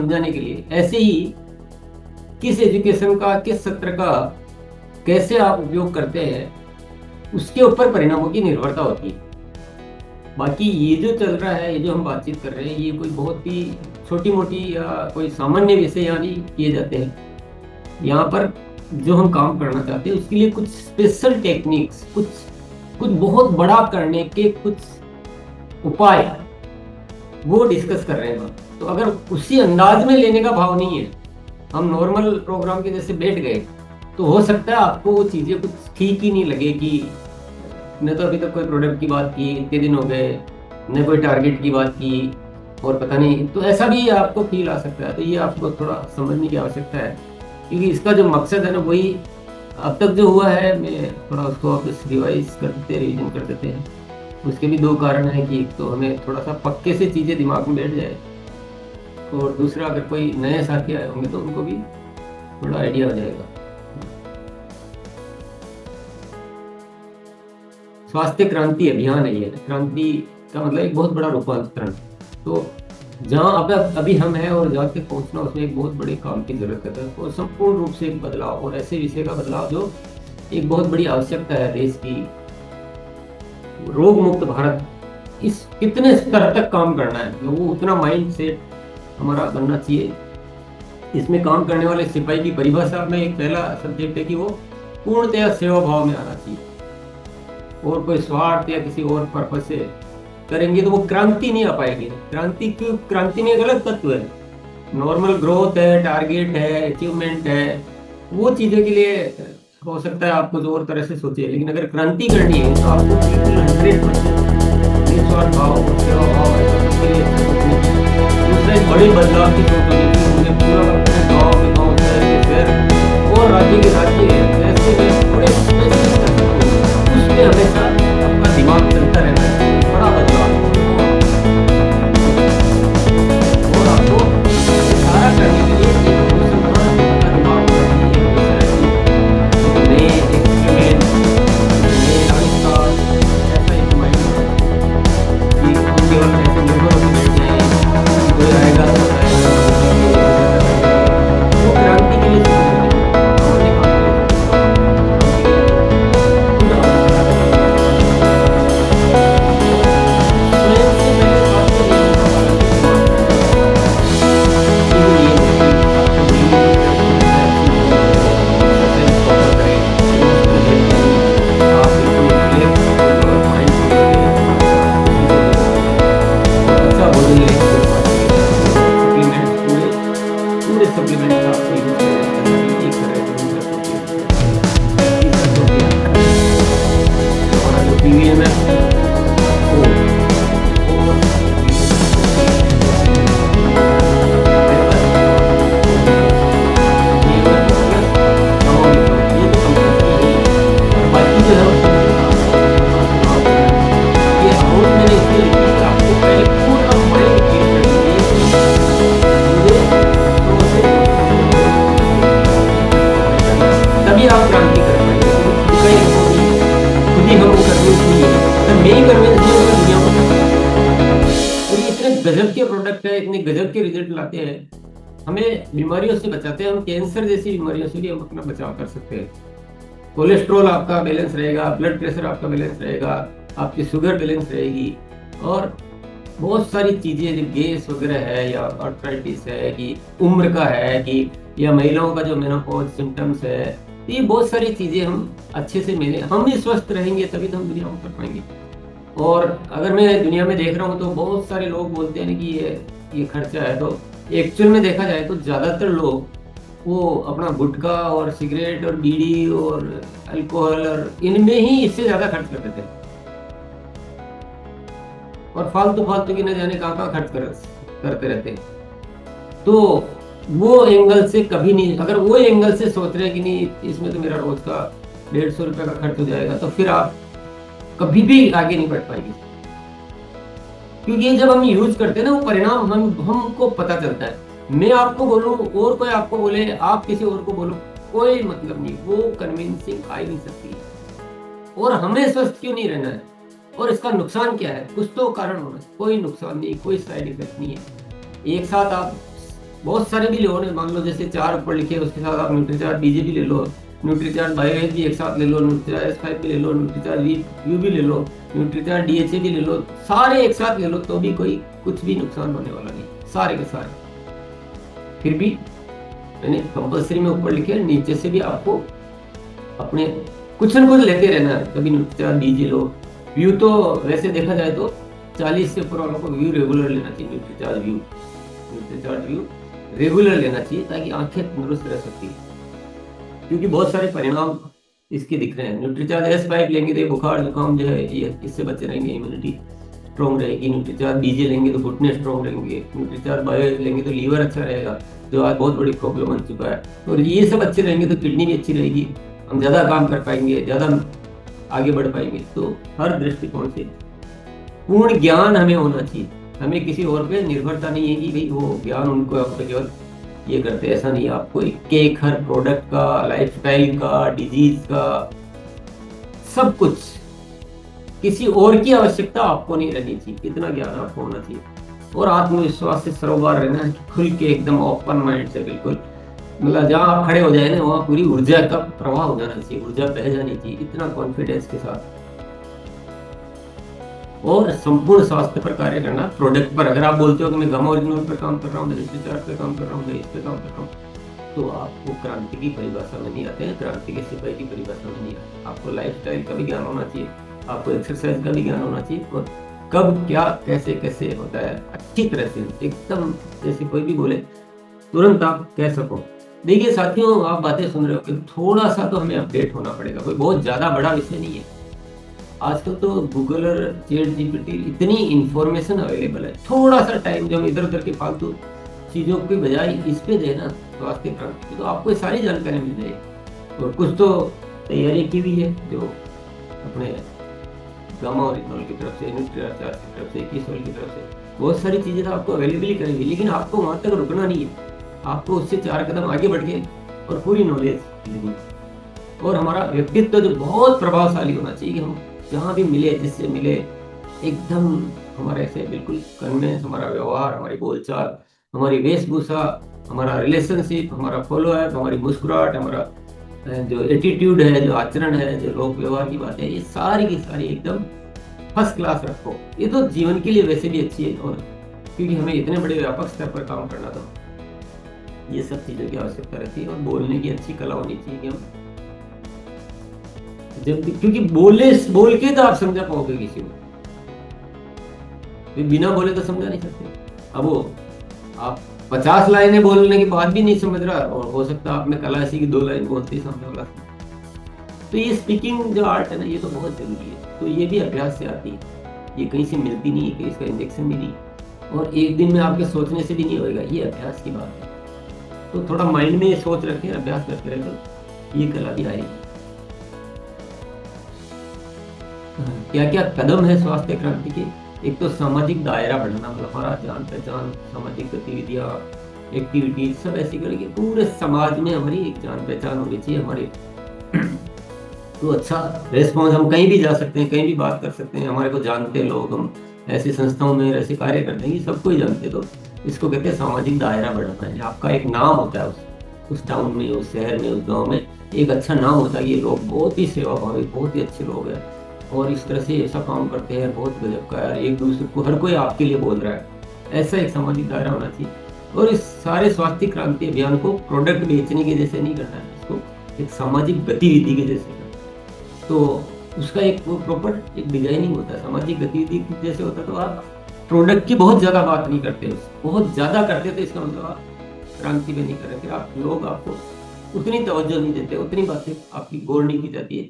समझाने के लिए। ऐसे ही किस एजुकेशन का, किस सत्र का कैसे आप उपयोग करते हैं, उसके ऊपर परिणामों की निर्भरता होती है। बाकी ये जो चल रहा है, ये जो हम बातचीत कर रहे हैं, ये कोई बहुत ही छोटी मोटी या कोई सामान्य विषय यहाँ नहीं किए जाते हैं। यहाँ पर जो हम काम करना चाहते हैं उसके लिए कुछ स्पेशल टेक्निक्स, कुछ कुछ बहुत बड़ा करने के कुछ उपाय वो डिस्कस कर रहे हैं हम। तो अगर उसी अंदाज में लेने का भाव नहीं है, हम नॉर्मल प्रोग्राम के जैसे बैठ गए, तो हो सकता है आपको वो चीज़ें कुछ ठीक ही नहीं लगे कि न तो अभी तक कोई प्रोडक्ट की बात की, इतने दिन हो गए, न कोई टारगेट की बात की, और पता नहीं, तो ऐसा भी आपको फील आ सकता है। तो ये आपको थोड़ा समझने की आवश्यकता है, क्योंकि इसका जो मकसद है ना, वही अब तक जो हुआ है, मैं थोड़ा उसको वापस रिवीजन कर देते हैं। उसके भी दो कारण हैं कि एक तो हमें थोड़ा सा पक्के से चीज़ें दिमाग में बैठ जाए, और दूसरा अगर कोई नए साथी आए होंगे तो उनको भी थोड़ा आइडिया हो जाएगा। स्वास्थ्य क्रांति अभियान है ये। क्रांति का मतलब एक बहुत बड़ा रूपांतरण। तो जहाँ अब अभी हम हैं और जहाँ तक पहुँचना, उसमें एक बहुत बड़े काम की जरूरत है। तो संपूर्ण रूप से एक बदलाव, और ऐसे विषय का बदलाव जो एक बहुत बड़ी आवश्यकता है देश की। रोग मुक्त भारत, इस कितने स्तर तक काम करना है, तो वो उतना माइंड सेट हमारा बनना चाहिए। इसमें काम करने वाले सिपाही की परिभाषा में एक पहला सब्जेक्ट है कि वो पूर्णतया सेवा भाव में आना चाहिए। और कोई स्वार्थ या किसी और पर्पज से करेंगे तो वो क्रांति नहीं आ पाएगी। क्रांति क्यों? क्रांति में एक अलग तत्व है, नॉर्मल ग्रोथ है, टारगेट है, अचीवमेंट है, वो चीजें के लिए हो सकता है आप कुछ और तरह से सोचिए। लेकिन अगर क्रांति करनी है तो आपको 100% निस्वार्थ भाव, सेवा भाव, ऐसा सबके लिए सोचनी चाहिए। दूसरा एक बड़े बदलाव की सोच होनी चाहिए। मुझे पूरा गाँव के गाँव, शहर के शहर और राज्य के राज्य, ऐसे में बड़े उसमें हमेशा आपका दिमाग चलता रहना है। बड़ा बदलाव और आपको सारा करने के लिए आपका दिमाग होना चाहिए। नए एक्सपेरिमेंट, नए आविष्कार, ऐसा एक माइंड होना चाहिए कि हम केवल ऐसे निर्भर होकर बैठ जाए, कोई आएगा तो बताएगा, वो क्रांति के लिए हमारे काम के लिए गजब के प्रोडक्ट है, इतने गजब के रिजल्ट लाते हैं, हमें बीमारियों से बचाते हैं। हम कैंसर जैसी बीमारियों से भी हम अपना बचाव कर सकते हैं। कोलेस्ट्रॉल आपका बैलेंस रहेगा, ब्लड प्रेशर आपका बैलेंस रहेगा, आपकी शुगर बैलेंस रहेगी, और बहुत सारी चीजें, जो गैस वगैरह है या आर्थराइटिस है, कि उम्र का है, कि या महिलाओं का जो मेनोपॉज सिम्टम्स है, तो ये बहुत सारी चीजें हम अच्छे से मिले। हम ही स्वस्थ रहेंगे तभी तो हम दुनिया में कर पाएंगे। और अगर मैं दुनिया में देख रहा हूँ तो बहुत सारे लोग बोलते हैं कि ये खर्चा है, तो एक्चुअल में देखा जाए तो ज़्यादातर लोग वो अपना गुटखा और सिगरेट और बीड़ी और अल्कोहल और इनमें ही इससे ज़्यादा खर्च कर देते हैं, और फालतू फालतू की न जाने कहाँ खर्च करते रहते हैं। तो वो एंगल से कभी नहीं, अगर वो एंगल से सोच रहे हैं कि नहीं इसमें तो मेरा रोज का 150 रुपये का खर्च हो जाएगा, तो फिर आप कभी भी आगे नहीं बढ़ पाएंगे। क्योंकि ये जब हम यूज करते हैं ना, वो परिणाम हमको पता चलता है। मैं आपको बोलूं और कोई आपको बोले, आप किसी और को बोलो, कोई मतलब नहीं, वो कन्विंसिंग आ ही नहीं सकती। और हमें स्वस्थ क्यों नहीं रहना है, और इसका नुकसान क्या है? कुछ तो कारण होना है। कोई नुकसान नहीं, कोई साइड इफेक्ट नहीं है। एक साथ आप बहुत सारे भी लो ने, मान लो जैसे 4 ऊपर लिखे उसके साथ आप न्यूट्रीचार्ज बीजे भी ले लो, न्यूट्रीचार्ज बायोएज भी एक साथ ले लो, न्यूट्रीचार्ज S5 भी ले लो, न्यूट्रीचार्ज यू भी ले लो, न्यूट्रीचार्ज DHA भी ले लो, सारे एक साथ ले लो तो भी कोई कुछ भी नुकसान होने वाला नहीं, सारे के सारे। फिर भी मैंने कंपल्सरी में ऊपर लिखे, नीचे से भी आपको अपने कुछ न कुछ लेते रहना है। कभी न्यूट्रीचार्ज बीजे लो, व्यू तो वैसे देखा जाए तो 40 से ऊपर वालों को व्यू रेगुलर लेना चाहिए, न्यूट्रीचार्ज व्यू रेगुलर लेना चाहिए ताकि आंखें तंदुरुस्त रह सकती है, क्योंकि बहुत सारे परिणाम इसके दिख रहे हैं। न्यूट्रीचार्ज S5 लेंगे तो बुखार जुकाम जो है ये इससे बचे रहेंगे, इम्यूनिटी स्ट्रॉन्ग रहेगी। न्यूट्रीचार्ज बीजे लेंगे तो घुटने स्ट्रॉन्ग रहेंगे। न्यूट्रीचार्ज बायो लेंगे तो लीवर अच्छा रहेगा, जो आज बहुत बड़ी प्रॉब्लम बन चुका है। और ये सब अच्छे रहेंगे तो किडनी भी अच्छी रहेगी, हम ज़्यादा काम कर पाएंगे, ज़्यादा आगे बढ़ पाएंगे। तो हर दृष्टिकोण से पूर्ण ज्ञान हमें होना चाहिए, हमें किसी और पे निर्भरता नहीं है कि भाई वो ज्ञान उनको आप केवल ये करते, ऐसा नहीं। आपको एक हर प्रोडक्ट का, लाइफस्टाइल का, डिजीज का, सब कुछ, किसी और की आवश्यकता आपको नहीं रहनी चाहिए, इतना ज्ञान आपको होना चाहिए। और आत्मविश्वास से सरोकार रहना है, खुल के एकदम ओपन माइंड से, बिल्कुल मतलब जहाँ आप खड़े हो जाए ना वहाँ पूरी ऊर्जा का प्रवाह हो जाना चाहिए, ऊर्जा बह जानी चाहिए, इतना कॉन्फिडेंस के साथ। और संपूर्ण स्वास्थ्य पर कार्य करना प्रोडक्ट पर। अगर आप बोलते हो कि मैं गामा ओरिजिनल पर काम कर रहा हूँ, मैं न्यूट्रीचार्ज पे काम कर रहा हूँ, मैं इस पे काम कर रहा हूँ, तो आपको क्रांति की परिभाषा में नहीं आते हैं, क्रांति के सिपाही की परिभाषा में नहीं आते। आपको लाइफस्टाइल का भी ज्ञान होना चाहिए, आपको एक्सरसाइज का भी ज्ञान होना चाहिए, और कब क्या कैसे कैसे होता है अच्छी तरह से, एकदम जैसे कोई भी बोले तुरंत आप कह सको। देखिए साथियों, आप बातें सुन रहे हो कि थोड़ा सा तो हमें अपडेट होना पड़ेगा, कोई बहुत ज्यादा बड़ा विषय नहीं है। आजकल तो गूगल और ChatGPT इतनी इंफॉर्मेशन अवेलेबल है, थोड़ा सा टाइम जो हम इधर उधर के फालतू चीज़ों के बजाय इस पे देना स्वास्थ्य क्रांति की, तो आपको सारी जानकारी मिल जाएगी। और कुछ तो तैयारी की भी है, जो अपने गामा ओरिजिनल की तरफ से, न्यूट्रीचार्ज की तरफ से, किसोल की तरफ से, बहुत सारी चीज़ें तो आपको अवेलेबल ही करेंगी। लेकिन आपको वहाँ तक रुकना नहीं है, आपको उससे 4 कदम आगे बढ़ के और पूरी नॉलेज लेनी। और हमारा व्यक्तित्व जो बहुत प्रभावशाली होना चाहिए, कि हम जहाँ भी मिले, जिससे मिले, एकदम हमारे ऐसे बिल्कुल कन्वेंस, हमारा व्यवहार, हमारी बोलचाल, हमारी वेशभूषा, हमारा रिलेशनशिप, हमारा फॉलो अप, हमारी मुस्कुराहट, हमारा जो एटीट्यूड है, जो आचरण है, जो लोक व्यवहार की बातें, ये सारी की सारी एकदम फर्स्ट क्लास रखो। ये तो जीवन के लिए वैसे भी अच्छी है, और क्योंकि हमें इतने बड़े व्यापक स्तर पर काम करना था, ये सब चीज़ों की आवश्यकता रहती है। और बोलने की अच्छी कला होनी चाहिए कि हम जब, क्योंकि बोल के तो आप समझा पाओगे किसी को, बिना बोले तो समझा नहीं सकते। अब वो आप 50 लाइनें बोलने के बाद भी नहीं समझ रहा, और हो सकता है आप में कला ऐसी कि 2 लाइन बोलते ही सामने वाला। तो ये स्पीकिंग जो आर्ट है ना, ये तो बहुत जरूरी है। तो ये भी अभ्यास से आती है, ये कहीं से मिलती नहीं है, कि इसका इंजेक्शन भी नहीं, और एक दिन में आपके सोचने से भी नहीं होएगा, ये अभ्यास की बात है। तो थोड़ा माइंड में सोच रखें, अभ्यास करते रहे तो ये कला भी आएगी। क्या क्या कदम है स्वास्थ्य क्रांति के? एक तो सामाजिक दायरा बढ़ाना, मतलब हमारा जान पहचान, सामाजिक गतिविधियां, एक्टिविटीज सब ऐसी करेंगे, पूरे समाज में हमारी एक जान पहचान होनी चाहिए हमारी। तो अच्छा रेस्पॉन्स, हम कहीं भी जा सकते हैं, कहीं भी बात कर सकते हैं, हमारे को जानते लोग, हम ऐसी संस्थाओं में ऐसे कार्य करते हैं, सबको ही जानते। तो इसको कहते हैं सामाजिक दायरा बढ़ाना है। आपका एक नाम होता है उस टाउन में, उस शहर में, उस गाँव में एक अच्छा नाम होता है, ये लोग बहुत ही सेवाभावी, बहुत ही अच्छे लोग हैं, और इस तरह से ऐसा काम करते हैं, बहुत गजब का यार, एक दूसरे को हर कोई आपके लिए बोल रहा है, ऐसा एक सामाजिक दायरा होना चाहिए। और इस सारे स्वास्थ्य क्रांति अभियान को प्रोडक्ट बेचने के जैसे नहीं करना है, इसको एक सामाजिक गतिविधि के जैसे करना है। तो उसका एक वो प्रॉपर एक डिजाइनिंग होता है, सामाजिक गतिविधि जैसे होता है। तो आप प्रोडक्ट की बहुत ज्यादा बात नहीं करते, बहुत ज्यादा करते तो इसका मतलब आप क्रांति में नहीं कर रहे, फिर आप लोग आपको उतनी तवज्जो नहीं देते, उतनी बातें आपकी गौर नहीं की जाती है।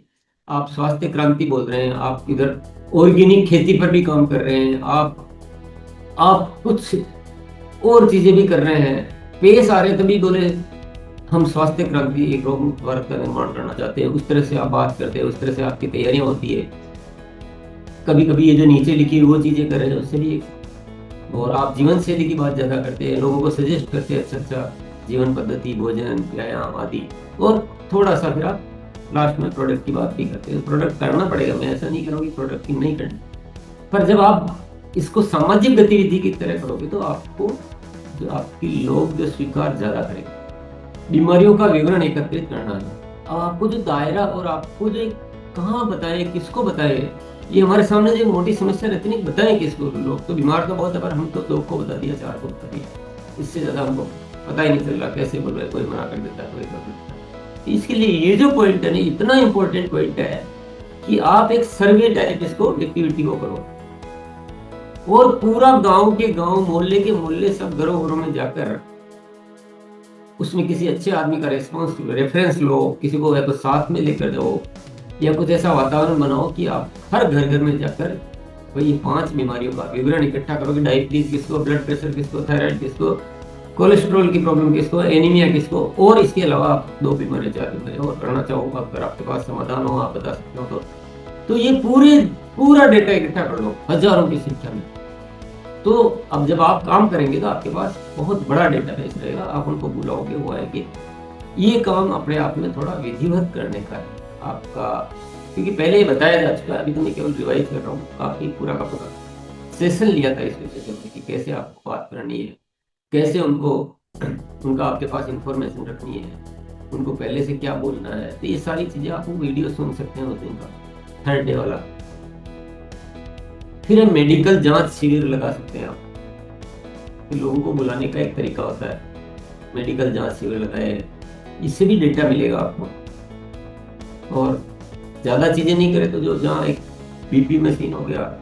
आप स्वास्थ्य क्रांति बोल रहे हैं, आप इधर ऑर्गेनिक खेती पर भी काम कर रहे हैं, आप कुछ और चीजें भी कर रहे हैं, पेश आ रहे तभी बोले हम स्वास्थ्य क्रांति, एक रोग मुक्त भारत का निर्माण करना चाहते हैं, उस तरह से आप बात करते हैं, उस तरह से आपकी तैयारियां होती है। कभी कभी ये जो नीचे लिखी वो चीजें कर रहे हैं उससे भी, और आप जीवन शैली की बात ज्यादा करते हैं, लोगों को सजेस्ट करते हैं अच्छा जीवन पद्धति, भोजन, व्यायाम आदि, और थोड़ा सा फिर आप लास्ट में प्रोडक्ट की बात भी करते हैं। प्रोडक्ट करना पड़ेगा, मैं ऐसा नहीं करूँगी प्रोडक्ट की नहीं करनी, पर जब आप इसको सामाजिक गतिविधि की तरह करोगे तो आपको आपकी लोग जो स्वीकार ज्यादा करेंगे। बीमारियों का विवरण एकत्रित करना है। अब आपको जो दायरा और आपको जो कहाँ बताए, किसको बताए, ये हमारे सामने जो मोटी समस्या रहती नहीं, बताएं किसको। लोग तो बीमार तो बहुत है, पर हम तो 2 को बता दिया, 4 को बता दिया, इससे ज्यादा हमको पता ही नहीं चल रहा कैसे बोल रहे, कोई मना कर देता है, कोई कर देता है। इसके लिए ये जो पॉइंट है ना, इतना इंपॉर्टेंट पॉइंट है कि आप एक सर्वे टाइप इसको एक्टिविटी को करो, और पूरा गांव के गांव, मोहल्ले के मोहल्ले, सब घरों घरों में जाकर उसमें किसी अच्छे आदमी का रेफरेंस लो, किसी को या तो साथ में लेकर जाओ, या कुछ ऐसा वातावरण बनाओ कि आप हर घर घर में जाकर भाई ये 5 बीमारियों का विवरण इकट्ठा करोगे। डायबिटीज किसको, ब्लड प्रेशर किसको, थायराइड किसको, कोलेस्ट्रॉल की प्रॉब्लम किसको, एनीमिया किसको, और इसके अलावा आप 2 बीमारियां, 4 बीमारियां और करना चाहो, अगर आपके पास समाधान हो आप बता सकते हो तो ये पूरा डेटा इकट्ठा कर लो, हजारों की संख्या में। तो अब जब आप काम करेंगे तो आपके पास बहुत बड़ा डेटाबेस रहेगा, आप उनको बुलाओगे, वो है कि ये काम अपने आप में थोड़ा विधिवत करने का है आपका, क्योंकि पहले ही बताया जा चुका है, अभी तो मैं केवल रिवाइज कर रहा हूँ। काफी पूरा का पूरा सेशन लिया था इस विषय में कि कैसे आपको बात करनी है, कैसे उनको उनका आपके पास इंफॉर्मेशन रखनी है, उनको पहले से क्या बोलना है। तो ये सारी चीजें आप वीडियो सुन सकते हैं उस दिन का, 3rd डे वाला। फिर हम मेडिकल जांच शिविर लगा सकते हैं आप। फिर लोगों को बुलाने का एक तरीका होता है, मेडिकल जांच शिविर लगाए, इससे भी डेटा मिलेगा आपको। और ज्यादा चीजें नहीं करे तो जो जहाँ एक बीपी मशीन हो गया,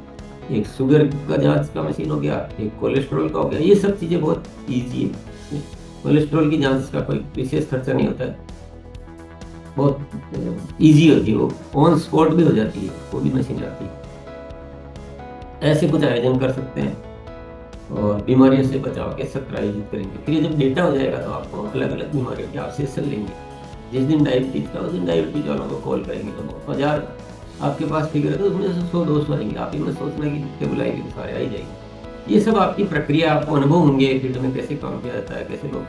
एक शुगर का जांच का मशीन हो गया, एक कोलेस्ट्रॉल का हो गया, ये सब चीजें बहुत ईजी है। कोलेस्ट्रॉल की जांच का कोई विशेष खर्चा नहीं होता है, बहुत ईजी होती है, वो ऑन स्पॉट भी हो जाती है, वो भी मशीन आती है। ऐसे कुछ आयोजन कर सकते हैं और बीमारियों से बचाव के सत्र आयोजित करेंगे। फिर जब डेटा हो जाएगा तो आपको अलग अलग बीमारियों के आप सेशन लेंगे। जिस दिन डायबिटीज का, उस दिन डायबिटीज वालों को कॉल करेंगे, तो 1000 आपके पास फिगर है तो उसमें से 100-200 आएंगे। आप इनमें सोचना कि जितने बुलाएंगे तो सारे आ ही जाएंगे। ये सब आपकी प्रक्रिया, आपको अनुभव होंगे फील्ड में कैसे काम किया जाता है, कैसे लोग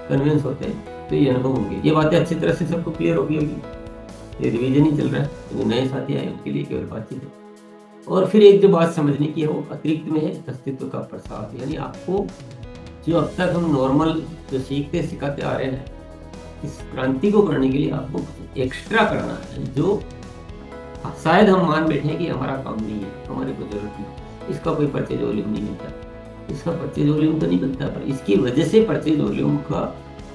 कन्विंस होते हैं, तो ये अनुभव होंगे। ये बातें अच्छी तरह से सबको क्लियर होगी। ये रिवीजन ही चल रहा है, जो नए साथी आए उनके लिए केवल बातचीत है। और फिर एक जो बात समझने की है वो अतिरिक्त में है अस्तित्व का प्रसार। यानी आपको जो अब तक हम नॉर्मल जो सीखते सिखाते आ रहे हैं, इस क्रांति को करने के लिए आपको एक्स्ट्रा करना है, जो शायद हम मान बैठे कि हमारा काम नहीं है, हमारे को जरूरत नहीं, इसका कोई परचेज वॉल्यूम नहीं मिलता। इसका परचेज वॉल्यूम तो नहीं मिलता, पर इसकी वजह से परचेज वॉल्यूम का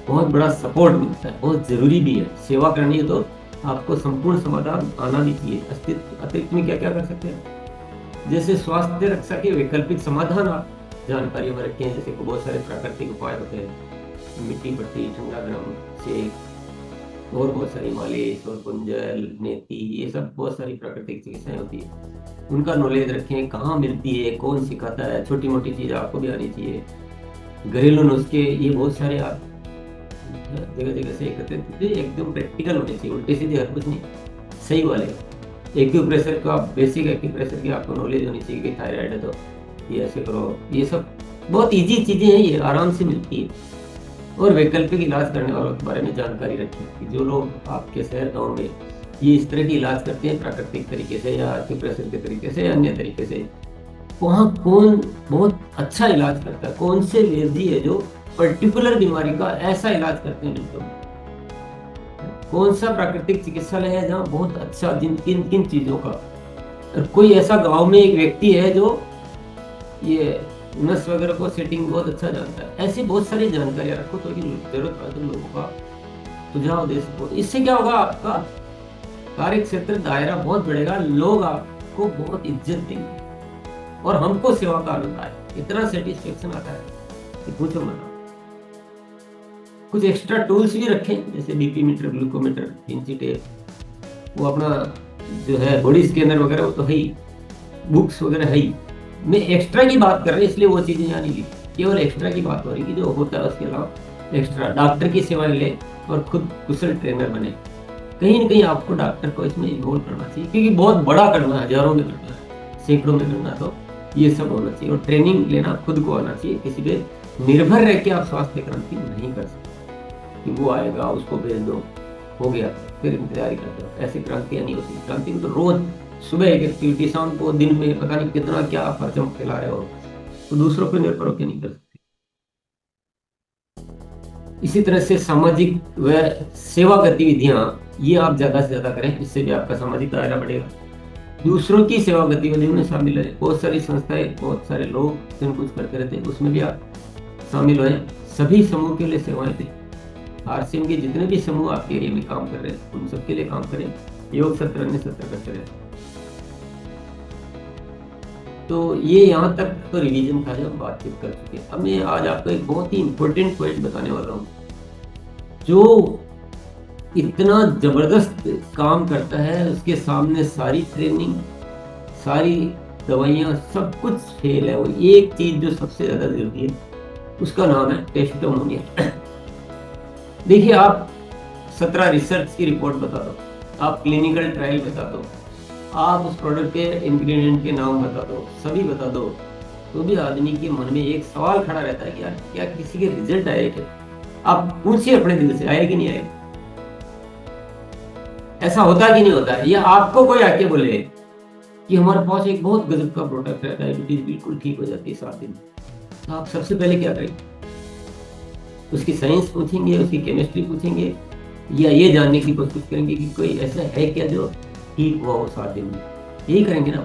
बहुत बड़ा सपोर्ट मिलता है, बहुत जरूरी भी है। सेवा करनी है तो आपको संपूर्ण समाधान आना भी चाहिए। अस्तित्व अतिरिक्त में क्या क्या कर सकते हैं, जैसे स्वास्थ्य रक्षा के वैकल्पिक समाधान आप जानकारी में रखें। जैसे बहुत सारे प्राकृतिक उपाय होते हैं, मिट्टी पट्टी, ठंडा गर्म सेक, और बहुत सारी मालिश और कुंजल, मेथी, ये सब बहुत सारी प्राकृतिक चिकित्साएं होती है। उनका नॉलेज रखें, कहाँ मिलती है, कौन सिखाता है, छोटी मोटी चीज आपको भी आनी चाहिए। घरेलू नुस्खे, ये बहुत सारे आप जगह जगह से एकत्रित, एकदम प्रैक्टिकल होने चाहिए, उल्टे सीधे हर कुछ नहीं, सही वाले। एक्यूप्रेशर का, बेसिक एक्यूप्रेशर की आपको नॉलेज होनी चाहिए कि थायराइड है तो ये ऐसे करो। ये सब बहुत इजी चीजें हैं, ये आराम से मिलती है। और वैकल्पिक इलाज करने वालों के बारे में जानकारी रखिए कि जो लोग आपके शहर गांव में ये इस तरह की इलाज करते हैं, प्राकृतिक तरीके से या एक्यूप्रेशर के तरीके से या अन्य तरीके से, वहाँ कौन बहुत अच्छा इलाज करता है, कौन से वैद्य है जो पर्टिकुलर बीमारी का ऐसा इलाज करते हैं बिल्कुल, कौन सा प्राकृतिक चिकित्सालय है जहाँ बहुत अच्छा जिन किन किन चीजों का। और कोई ऐसा गांव में एक व्यक्ति है जो ये नस वगैरह को सेटिंग बहुत अच्छा जानता है। ऐसी बहुत सारी जानकारियां रखो तो जरूरत पड़े तो लोगों का सुझाव दे सको। इससे क्या होगा, आपका कार्य क्षेत्र दायरा बहुत बढ़ेगा, लोग आपको बहुत इज्जत देंगे और हमको सेवा का आनंद आए, इतना सेटिस्फेक्शन आता है कि पूछो मत। कुछ एक्स्ट्रा टूल्स भी रखें, जैसे बीपी मीटर, ग्लूकोमीटर, इंची टेप, वो अपना जो है बॉडी स्कैनर वगैरह वो तो है ही, बुक्स वगैरह है ही। मैं एक्स्ट्रा की बात कर रहा हूँ इसलिए वो चीजें यहाँ नहीं ली, केवल एक्स्ट्रा की बात हो रही है कि जो होता है उसके अलावा एक्स्ट्रा डॉक्टर की सेवा ले और खुद कुशल ट्रेनर बने। कहीं ना कहीं आपको डॉक्टर को इसमें इन्वॉल्व करना चाहिए, क्योंकि बहुत बड़ा करना है, हजारों में करना है, सैकड़ों में करना है, तो ये सब होना चाहिए। और ट्रेनिंग लेना खुद को आना चाहिए, किसी पे निर्भर रह के आप स्वास्थ्य क्रांति नहीं कर सकते कि वो आएगा उसको भेज दो हो गया फिर तैयारी करते हो। ऐसी क्रांतियां नहीं होती। क्रांति में तो रोज सुबह एक एक्टिविटी, शाम को, दिन में पता नहीं कितना क्या परचम फैला रहे हो, तो दूसरों पर निर्भर होकर नहीं कर सकते। इसी तरह से सामाजिक व सेवा गतिविधियां, ये आप ज्यादा से ज्यादा करें, इससे भी आपका सामाजिक दायरा बढ़ेगा। दूसरों की सेवा गतिविधियों में शामिल है, बहुत सारी संस्थाएं, बहुत सारे लोग कुछ कुछ करते रहते हैं, उसमें भी आप शामिल हो। सभी समूह के लिए सेवाएं दें। आरसीएम के जितने भी समूह आपके एरिया में काम कर रहे हैं उन सबके लिए काम करें। योग सत्र, अन्य सत्र करते रहे। तो ये यहाँ तक तो रिवीजन था जो हम बातचीत कर चुके हैं। अब मैं आज आपको एक बहुत ही इंपॉर्टेंट पॉइंट बताने वाला हूँ जो इतना जबरदस्त काम करता है, उसके सामने सारी ट्रेनिंग, सारी दवाइयाँ, सब कुछ फेल है। वो एक चीज जो सबसे ज्यादा जरूरी है उसका नाम है टेस्टिमोनियल। देखिए, आप 17 रिसर्च की रिपोर्ट बता दो, आप क्लिनिकल ट्रायल बता दो, आप उस प्रोडक्ट के इंग्रेडिएंट के नाम बता दो, सभी बता दो, तो भी आदमी के मन में एक सवाल खड़ा रहता है कि यार क्या किसी के रिजल्ट आए क्या? आप पूछिए अपने दिल से, आए कि नहीं आए? ऐसा होता कि नहीं होता है? या आपको कोई आके बोले कि हमारे पास एक बहुत गजब का प्रोडक्ट है, डायबिटीज बिल्कुल ठीक हो जाती है 7 दिन, तो आप सबसे पहले क्या करेंगे? उसकी साइंस पूछेंगे, उसकी केमिस्ट्री पूछेंगे, या ये जानने की कोशिश करेंगे कि कोई ऐसा है क्या जो ठीक हुआ हो 7 दिन में? यही करेंगे ना।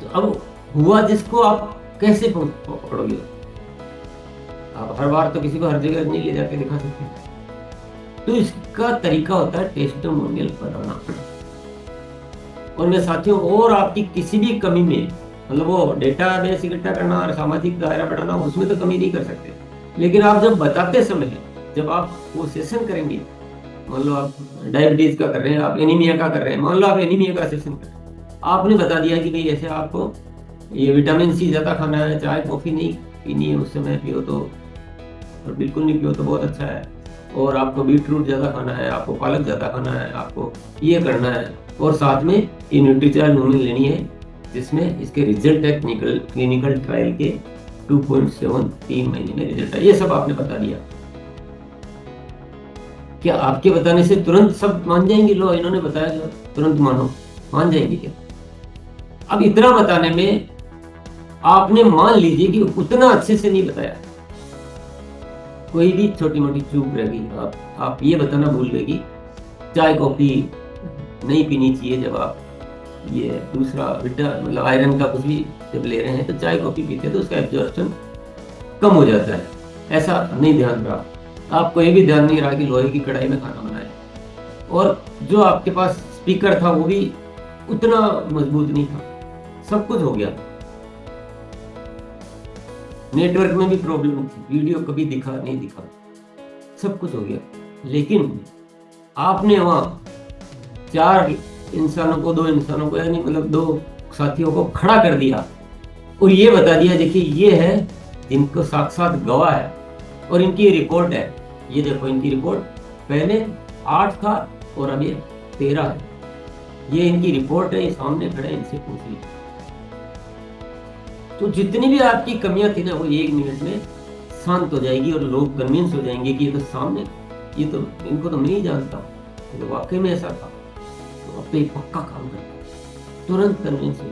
तो अब हुआ जिसको आप कैसे पकड़ोगे? आप हर बार तो किसी को हर जगह नहीं ले जाके दिखा सकते। तो इसका तरीका होता है टेस्टिमोनियल बनाना। और मैं साथियों, और आपकी किसी भी कमी में, मतलब वो डेटा बेस इकट्ठा करना और सामाजिक दायरा बढ़ाना, उसमें तो कमी नहीं कर सकते, लेकिन आप जब बताते समय, जब आप वो सेशन करेंगे, मान लो आप डायबिटीज का कर रहे हैं, आप एनीमिया का कर रहे हैं, मान लो आप एनीमिया का सेशन कर रहे हैं, आपने बता दिया कि भाई ऐसे आपको ये विटामिन सी ज्यादा खाना है, चाय कॉफी नहीं पीनी है, उस समय पियो तो, और बिल्कुल नहीं पियो तो बहुत अच्छा है, और आपको बीट रूट ज्यादा खाना है, आपको पालक ज्यादा खाना है, आपको ये करना है, और साथ में ये न्यूट्रीचार्ज मूवमेंट लेनी है जिसमें इसके रिजल्ट है क्लिनिकल ट्रायल के 2.7 3 महीने में रिजल्ट है। ये सब आपने बता दिया। क्या आपके बताने से तुरंत सब मान जाएंगे? लो इन्होंने बताया जो तुरंत मानो, मान जाएंगे क्या? अब इतना बताने में आपने मान लीजिए कि उतना अच्छे से नहीं बताया, कोई भी छोटी मोटी चूक रहेगी, आप ये बताना भूल गए कि चाय कॉफी नहीं पीनी चाहिए जब आप ये दूसरा मतलब आयरन का कुछ भी जब ले रहे हैं, तो चाय कॉफी पीते हैं तो उसका एब्जॉर्प्शन कम हो जाता है। ऐसा नहीं ध्यान रहा, आपको ये भी ध्यान नहीं रहा कि लोहे की कढ़ाई में खाना बनाए, और जो आपके पास स्पीकर था वो भी उतना मजबूत नहीं था। सब कुछ हो गया, नेटवर्क में भी प्रॉब्लम थी, वीडियो कभी दिखा नहीं दिखा, सब कुछ हो गया, लेकिन आपने वहां 4 इंसानों को, 2 इंसानों को, यानी मतलब 2 साथियों को खड़ा कर दिया और ये बता दिया, देखिए ये है जिनको साक्षात गवाह है और इनकी रिपोर्ट है, ये देखो इनकी रिपोर्ट, पहले 8 था और अब ये 13 है, ये इनकी रिपोर्ट है, ये सामने खड़े, इनसे पूछ लीजिए। तो जितनी भी आपकी कमियां थी ना, वो 1 मिनट में शांत हो जाएगी और लोग कन्विंस हो जाएंगे कि ये तो सामने, ये तो इनको तो मैं नहीं जानता, तो वाकई में ऐसा था, तो अब तो ये पक्का काम करता है, तुरंत कन्विंस हो।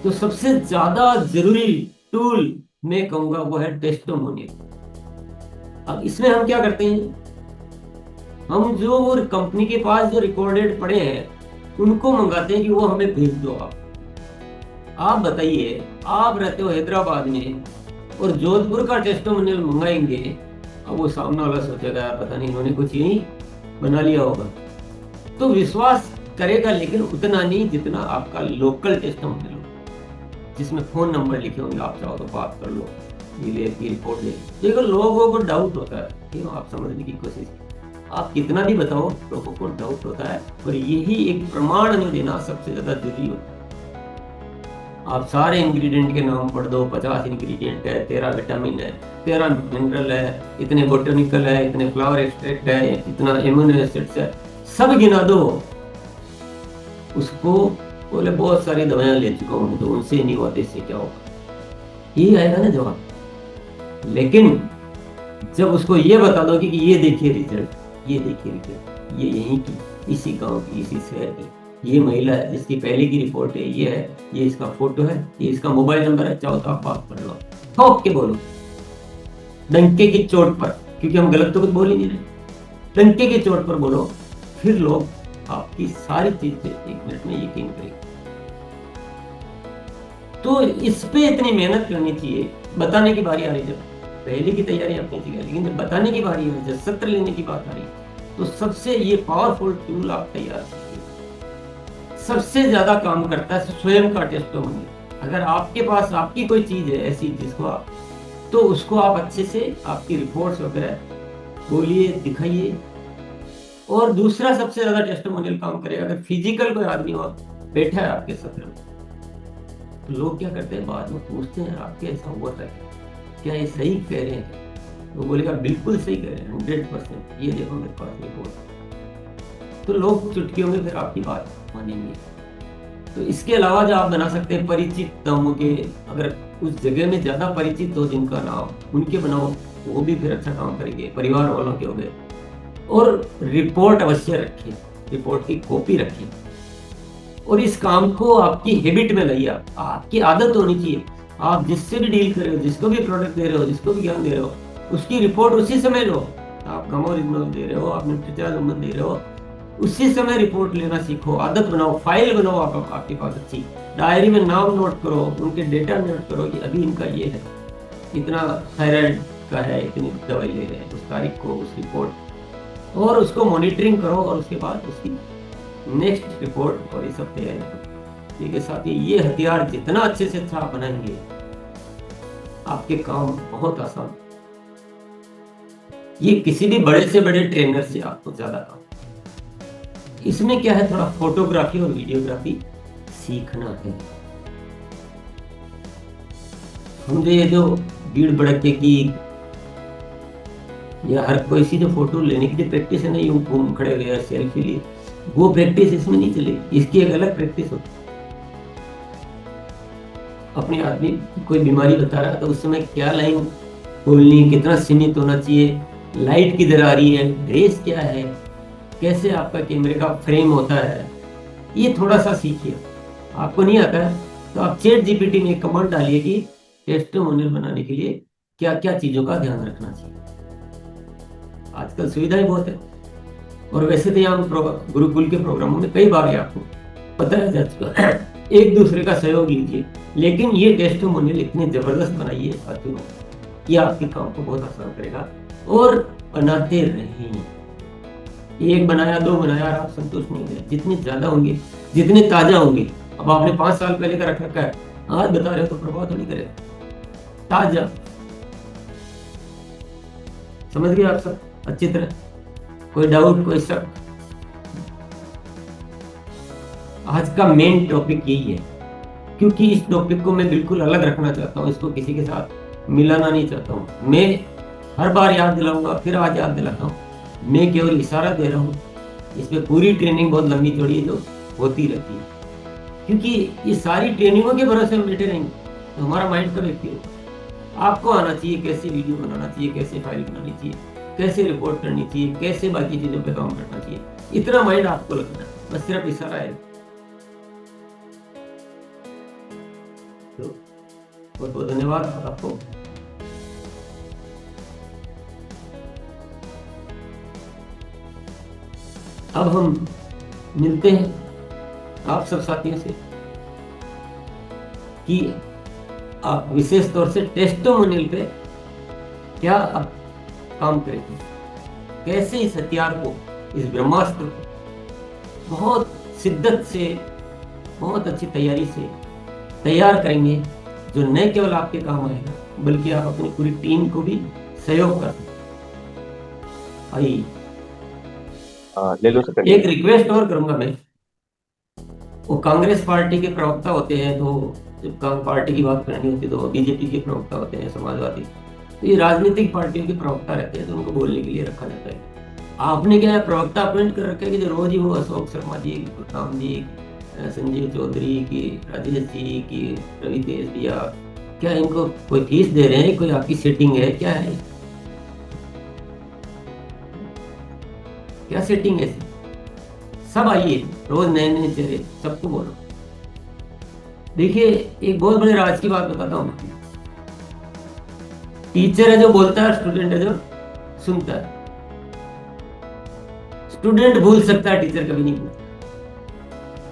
तो सबसे ज्यादा जरूरी टूल मैं कहूंगा वो है टेस्टिमोनियल। अब इसमें हम क्या करते हैं, हम जो वो कंपनी के पास जो रिकॉर्डेड पड़े हैं उनको मंगाते हैं कि वो हमें भेज दो। आप बताइए, आप रहते हो हैदराबाद में और जोधपुर का टेस्टिमोनियल मंगाएंगे, अब वो सामने वाला सोचेगा यार पता नहीं इन्होंने कुछ यही बना लिया होगा, तो विश्वास करेगा, लेकिन उतना नहीं जितना आपका लोकल टेस्टिमोनियल हो, जिसमें फोन नंबर लिखे होंगे, आप चाहो तो बात कर लो, ये रिपोर्ट ले। देखो लोगों को डाउट होता है, क्यों? आप समझने की कोशिश, आप कितना भी बताओ लोगों को डाउट होता है, और यही एक प्रमाण हमें देना सबसे ज्यादा जरूरी होता है। आप सारे इंग्रेडिएंट के नाम पढ़ दो, 50 इंग्रेडिएंट है, 13 विटामिन है, 13 मिनरल है, इतने बोटेनिकल है, इतने फ्लावर एक्सट्रैक्ट है, इतना इम्यूनो एसिड्स है, सब गिना दो, उसको बोले बहुत सारी दवाइयां ले चुका हूं तो उनसे नहीं हुआ, इससे क्या होगा, यही आएगा ना जवाब। लेकिन जब उसको ये बता दो कि ये देखिए रिजल्ट, ये देखिए रिजल्ट, ये यहीं की, इसी गांव की, इसी शहर की, ये महिला है जिसकी पहले की रिपोर्ट है, ये है, ये इसका फोटो है, ये इसका मोबाइल नंबर है, चाहो तो आप बात कर लो, ठोक के बोलो, डंके की चोट पर, क्योंकि हम गलत तो कुछ बोल ही नहीं रहे, डंके की चोट पर बोलो, फिर लोग आपकी सारी चीज पे 1 मिनट में यकीन करेंगे। तो इस पे इतनी मेहनत करनी चाहिए। बताने की बारी आ रही, जब पहले की तैयारी अपनी जगह, लेकिन जब बताने की बारी है, जब सत्र लेने की बात आ रही, तो सबसे ये पावरफुल टूल आप तैयार कीजिए। सबसे ज्यादा काम करता है स्वयं का टेस्टिमोनियल। अगर आपके पास आपकी कोई चीज है ऐसी जिसको आप, तो उसको आप अच्छे से आपकी रिपोर्ट्स वगैरह बोलिए, दिखाइए। और दूसरा सबसे ज्यादा टेस्टिमोनियल काम करेगा अगर फिजिकल कोई आदमी हो बैठा है आपके सत्र में, तो लोग क्या करते हैं, बाद में पूछते हैं आपके ऐसा हुआ था क्या, ये सही कह रहे हैं? तो बोलेगा बिल्कुल सही कह रहे हैं, 100%, ये देखो मेरे पास रिपोर्ट। तो लोग चुटकियों में फिर आपकी बात मानेंगे। तो इसके अलावा जो आप बना सकते हैं परिचित नामों के, अगर उस जगह में ज्यादा परिचित हो जिनका नाम, उनके बनाओ, वो भी फिर अच्छा काम करेंगे, परिवार वालों के हो गए। और रिपोर्ट अवश्य रखिए, रिपोर्ट की कॉपी रखिए, और इस काम को आपकी हैबिट में लाइए। आपकी आदत होनी चाहिए। आप जिससे भी डील कर रहे हो, जिसको भी प्रोडक्ट दे रहे हो, जिसको भी ज्ञान दे रहे हो, उसकी रिपोर्ट उसी समय लो। आप गमोरिजनल दे रहे हो, आप न्यूट्रिचार्ज दे रहे हो, उसी समय रिपोर्ट लेना सीखो, आदत बनाओ, फाइल बनाओ आपके पास अच्छी, डायरी में नाम नोट करो, उनके डेटा नोट करो कि अभी इनका ये है, इतना थायराइड का है, इतनी दवाई ले रहे हैं, उस तारीख को उस रिपोर्ट, और उसको मॉनिटरिंग करो, और उसके बाद उसकी नेक्स्ट रिपोर्ट और ये सब तैयारी करो। ठीक है साथी, ये हथियार जितना अच्छे से अच्छा आप बनाएंगे, आपके काम बहुत आसान। ये किसी भी बड़े से बड़े ट्रेनर से आपको ज्यादा काम। इसमें क्या है, थोड़ा फोटोग्राफी और वीडियोग्राफी सीखना है। समझे, ये जो भीड़ भड़के की या हर कोई सी जो फोटो लेने की जो प्रैक्टिस है ना, यूं घूम खड़े हुए सेल्फी लिए, वो प्रैक्टिस इसमें नहीं चलेगी। इसकी एक अलग प्रैक्टिस होती है। अपने आदमी कोई बीमारी बता रहा है तो उस समय क्या लाइन बोलनी, कितना सीमित होना चाहिए, लाइट किधर आ रही है, ड्रेस क्या है, कैसे आपका कैमरे का फ्रेम होता है, ये थोड़ा सा सीखिए। आपको नहीं आता है तो आप चैट जीपीटी में एक कमांड डालिए कि टेस्टिमोनियल बनाने के लिए क्या क्या चीजों का ध्यान रखना चाहिए। आजकल सुविधाएं बहुत है, और वैसे तो यहाँ गुरुकुल के प्रोग्रामों में कई बार आपको बताया जा चुका है, एक दूसरे का सहयोग लीजिए। लेकिन ये टेस्टिमोनियल इतने जबरदस्त बनाइए साथियों, ये आपके काम को बहुत आसान करेगा। और बनाते रहें, एक बनाया, 2 बनाया और आप संतुष्ट नहीं हुए, जितने ज्यादा होंगे, जितने ताजा होंगे। अब आपने 5 साल पहले का रख रखा है, आज बता रहे हो तो प्रभाव थोड़ी करेगा। ताजा, समझ गए आप सब अच्छी तरह? कोई डाउट, कोई शक? आज का मेन टॉपिक यही है, क्योंकि इस टॉपिक को मैं बिल्कुल अलग रखना चाहता हूँ, इसको किसी के साथ मिलाना नहीं चाहता हूँ। मैं हर बार याद दिलाऊंगा, फिर आज याद दिलाता हूँ, मैं केवल इशारा दे रहा हूँ। इसमें पूरी ट्रेनिंग बहुत लंबी चौड़ी है जो होती रहती है, क्योंकि ये सारी ट्रेनिंगों के भरोसे हम बैठे रहेंगे तो हमारा माइंड कब एक्टिव होगा। आपको आना चाहिए कैसे वीडियो बनाना चाहिए, कैसे फाइल बनानी चाहिए, कैसे रिपोर्ट करनी चाहिए, कैसे बाकी चीजों पे काम करना चाहिए, इतना माइंड आपको लगना है। बस सिर्फ इशारा है। तो बहुत बहुत धन्यवाद आपको। अब हम मिलते हैं आप सब साथियों से कि आप विशेष तौर से टेस्टिमोनियल पे क्या आप काम करेंगे, कैसे इस हथियार को, इस ब्रह्मास्त्र को बहुत शिद्दत से, बहुत अच्छी तैयारी से तैयार करेंगे, जो न केवल आपके काम आएगा बल्कि आप अपनी पूरी टीम को भी सहयोग कर सकते। आइए, ले लो सर। एक रिक्वेस्ट और करूंगा मैं। वो कांग्रेस पार्टी के प्रवक्ता होते हैं, तो जब पार्टी की बात करनी होती है तो बीजेपी के प्रवक्ता होते हैं, समाजवादी, तो ये राजनीतिक पार्टियों के प्रवक्ता रहते हैं, तो उनको बोलने के लिए रखा जाता है। आपने क्या है, प्रवक्ता अपॉइंट कर रखा है कि जो रोज ही वो अशोक शर्मा जी, गुरनाम जी, संजीव चौधरी की, राजेश जी की, रवि तेज भैया, क्या इनको कोई फीस दे रहे हैं, कोई आपकी सेटिंग है, क्या है, क्या सेटिंग है? सब आइए, रोज नए नए चेहरे, सबको बोलो। देखिए, एक बहुत बड़े राज की बात बताता हूँ। टीचर है जो बोलता है, स्टूडेंट है जो सुनता है। स्टूडेंट भूल सकता है, टीचर कभी नहीं भूलता।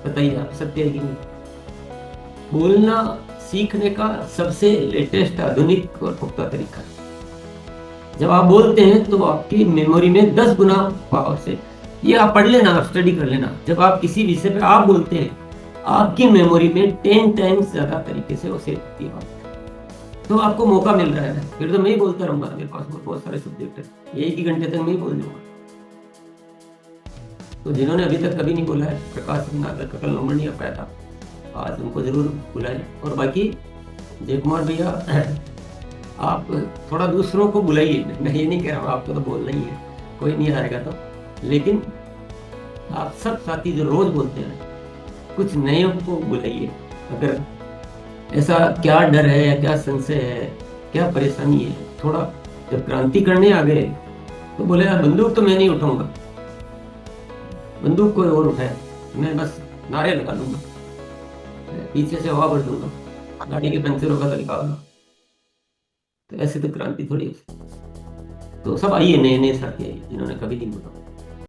बताइए आप, सत्य है कि नहीं? बोलना सीखने का सबसे लेटेस्ट, आधुनिक और पुख्ता तरीका है। जब आप बोलते हैं तो आपकी मेमोरी में 10 गुना पावर से, ये आप पढ़ लेना, आप स्टडी कर लेना, जब आप किसी विषय पे आप बोलते हैं, आपकी मेमोरी में 10 टाइम्स ज्यादा तरीके से वो सेव होती है बात। तो आपको मौका मिल रहा है, फिर तो मैं ही बोलता रहूंगा, मेरे पास बहुत सारे सब्जेक्ट है, एक ही घंटे तक मैं ही बोल दूंगा। तो जिन्होंने अभी तक कभी नहीं बोला है, प्रकाश सिंह नागर का कल नंबर नहीं आ पाया था, आज उनको जरूर बुलाएं। और बाकी जय कुमार भैया, आप थोड़ा दूसरों को बुलाइए, मैं ये नहीं कह रहा हूँ आपको तो बोलना ही है, कोई नहीं आएगा तो, लेकिन आप सब साथी जो रोज बोलते हैं, कुछ नए को बुलाइए। अगर ऐसा क्या डर है या क्या संशय है, क्या परेशानी है, थोड़ा जब क्रांति करने आ गए तो बोले यार बंदूक तो मैं नहीं उठाऊंगा, बंदूक कोई और उठाए, मैं बस नारे लगा लूंगा, पीछे से हवा भर दूंगा, गाड़ी के पंचरों का तो निकाल। तो ऐसे तो क्रांति थोड़ी हो सकती। तो सब आइए, नए नए साथी आइए जिन्होंने कभी नहीं बोला।